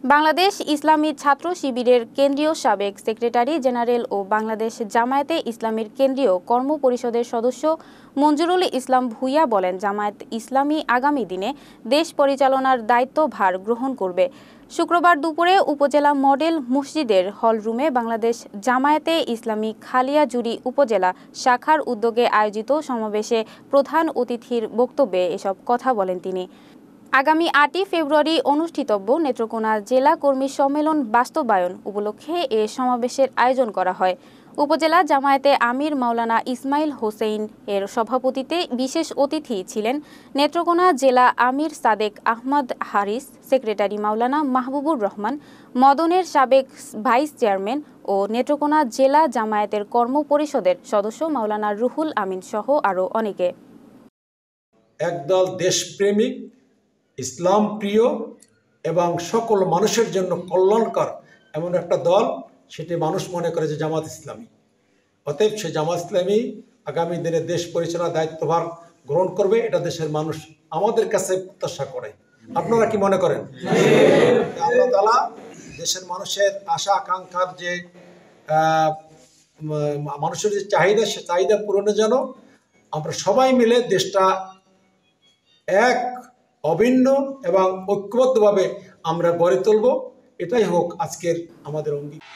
বাংলাদেশ ইসলামী ছাত্র শিবিরের কেন্দ্রীয় সাবেক সেক্রেটারি জেনারেল ও বাংলাদেশ জামায়াতে ইসলামীর কেন্দ্রীয় কর্ম পরিষদের সদস্য মঞ্জুরুল ইসলাম ভূঁইয়া বলেন, জামায়াত ইসলামী আগামী দিনে দেশ পরিচালনার দায়িত্বভার গ্রহণ করবে। শুক্রবার দুপুরে উপজেলা মডেল মসজিদের হলরুমে বাংলাদেশ জামায়াতে ইসলামী খালিয়াজুড়ি উপজেলা শাখার উদ্যোগে আয়োজিত সমাবেশে প্রধান অতিথির বক্তব্যে এসব কথা বলেন তিনি। আগামী ৮ই ফেব্রুয়ারি অনুষ্ঠিতব্য নেত্রকোনা জেলা কর্মী সম্মেলন বাস্তবায়ন উপলক্ষে এ সমাবেশের আয়োজন করা হয়। উপজেলা জামায়াতে আমির মাওলানা ইসমাইল হোসেইন এর সভাপতিত্বে বিশেষ অতিথি ছিলেন নেত্রকোনা জেলা আমির সাদেক আহমদ হারিস, সেক্রেটারি মাওলানা মাহবুবুর রহমান, মদনের সাবেক ভাইস চেয়ারম্যান ও নেত্রকোনা জেলা জামায়াতের কর্ম পরিষদের সদস্য মাওলানা রুহুল আমিন সহ আরও অনেকে। একদল দেশপ্রেমিক, ইসলাম প্রিয় এবং সকল মানুষের জন্য কল্যাণকর এমন একটা দল, সেটি মানুষ মনে করে যে জামাত ইসলামী। অতএব সে জামাত ইসলামী আগামী দিনে দেশ পরিচালনার দায়িত্বভার গ্রহণ করবে, এটা দেশের মানুষ আমাদের কাছে প্রত্যাশা করে। আপনারা কি মনে করেন? আল্লাহ তাআলা দেশের মানুষের আশা আকাঙ্ক্ষার যে মানুষের যে চাহিদা, সে চাহিদা পূরণের জন্য আমরা সবাই মিলে দেশটা এক অভিন্ন এবং ঐক্যবদ্ধভাবে আমরা গড়ে তুলব। এটাই হোক আজকের আমাদের অঙ্গীকার।